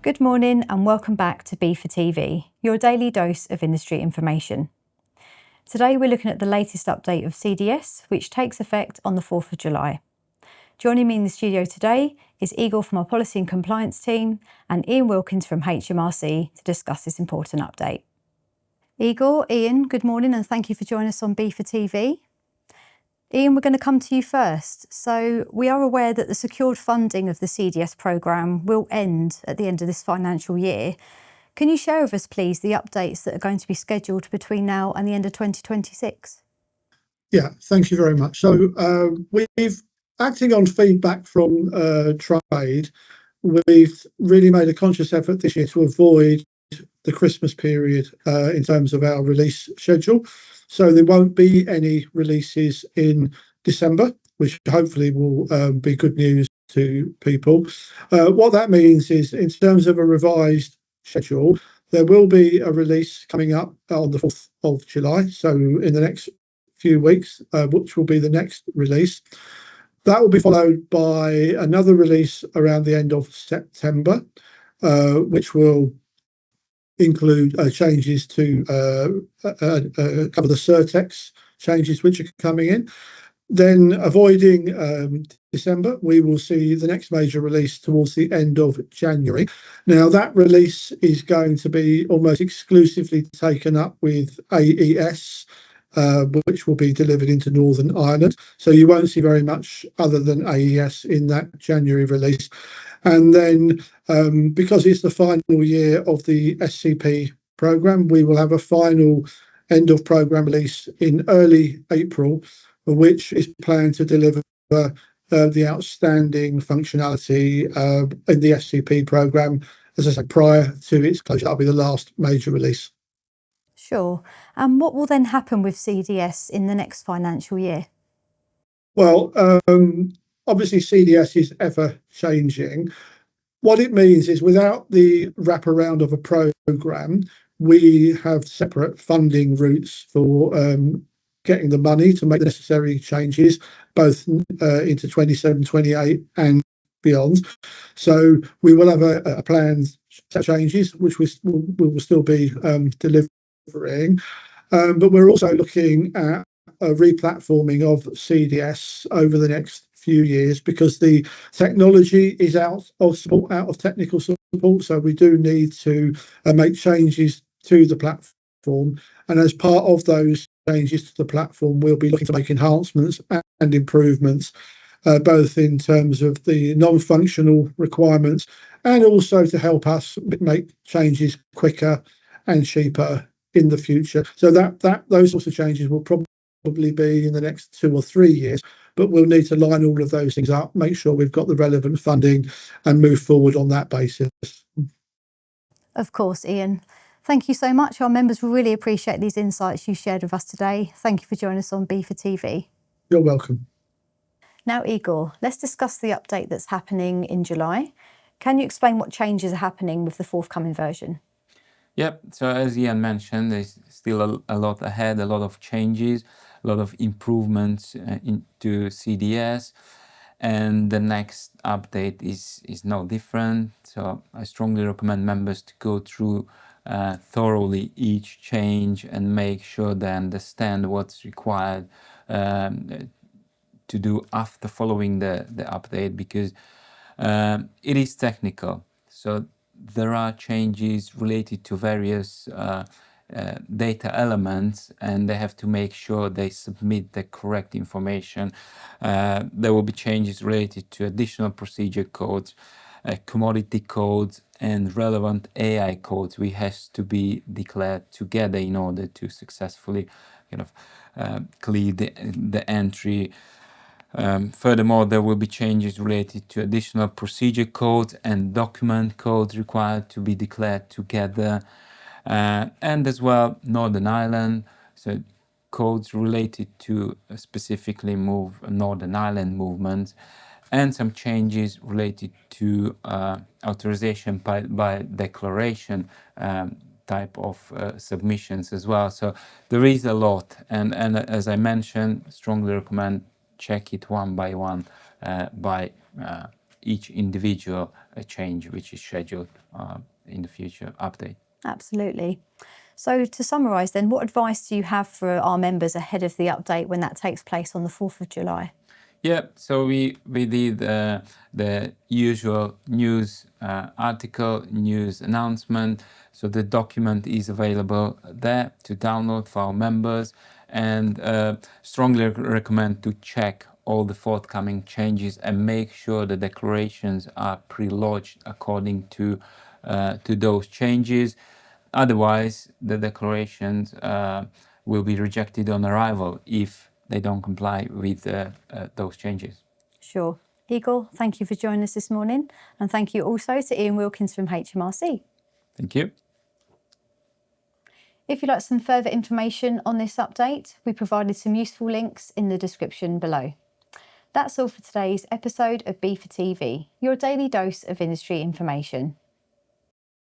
Good morning and welcome back to BIFA TV, your daily dose of industry information. Today we're looking at the latest update of CDS, which takes effect on the 4th of July. Joining me in the studio today is Igor from our Policy and Compliance team and Ian Wilkins from HMRC to discuss this important update. Igor, Ian, good morning and thank you for joining us on BIFA TV. Ian, we're going to come to you first. So we are aware that the secured funding of the CDS programme will end at the end of this financial year. Can you share with us, please, the updates that are going to be scheduled between now and the end of 2026? Yeah, thank you very much. So we've, acting on feedback from trade, we've really made a conscious effort this year to avoid the Christmas period in terms of our release schedule. So there won't be any releases in December, which hopefully will be good news to people. What that means is, in terms of a revised schedule, there will be a release coming up on the 4th of July, so in the next few weeks, which will be the next release. That will be followed by another release around the end of September, which will include changes to cover the Certex changes which are coming in. Then, avoiding December, we will see the next major release towards the end of January. Now, that release is going to be almost exclusively taken up with AES, which will be delivered into Northern Ireland. So you won't see very much other than AES in that January release. And then, because it's the final year of the SCP programme, we will have a final end of programme release in early April, which is planned to deliver the outstanding functionality in the SCP programme, as I said, prior to its closure. That'll be the last major release. Sure. And what will then happen with CDS in the next financial year? Well, obviously CDS is ever changing. What it means is, without the wraparound of a programme, we have separate funding routes for getting the money to make the necessary changes, both into 27, 28 and beyond. So we will have a planned set of changes, which we will still be delivering. But we're also looking at a replatforming of CDS over the next few years, because the technology is out of support, out of technical support. So we do need to make changes to the platform. And as part of those changes to the platform, we'll be looking to make enhancements and improvements, both in terms of the non-functional requirements and also to help us make changes quicker and cheaper in the future. So those sorts of changes will probably be in the next 2 or 3 years, but we'll need to line all of those things up, make sure we've got the relevant funding and move forward on that basis. Of course, Ian. Thank you so much. Our members will really appreciate these insights you shared with us today. Thank you for joining us on BIFA TV. You're welcome. Now, Igor, let's discuss the update that's happening in July. Can you explain what changes are happening with the forthcoming version? Yep, so as Ian mentioned, there's still a lot ahead, a lot of changes, a lot of improvements into CDS, and the next update is no different. So I strongly recommend members to go through thoroughly each change and make sure they understand what's required to do after following the update, because it is technical. So there are changes related to various data elements, and they have to make sure they submit the correct information. There will be changes related to additional procedure codes, commodity codes, and relevant AI codes, which has to be declared together in order to successfully clear the entry. Furthermore, there will be changes related to additional procedure codes and document codes required to be declared together, and as well Northern Ireland, so codes related to specifically Northern Ireland movements, and some changes related to authorization by declaration type of submissions as well. So there is a lot, and as I mentioned, strongly recommend check it one by one by each individual change which is scheduled in the future update. Absolutely. So to summarise then, what advice do you have for our members ahead of the update when that takes place on the 4th of July? Yeah, so we did the usual news article, news announcement. So the document is available there to download for our members, and strongly recommend to check all the forthcoming changes and make sure the declarations are pre-lodged according to those changes. Otherwise, the declarations will be rejected on arrival if they don't comply with those changes. Sure. Igor, thank you for joining us this morning, and thank you also to Ian Wilkins from HMRC. Thank you. If you'd like some further information on this update, we provided some useful links in the description below. That's all for today's episode of BIFA TV, your daily dose of industry information.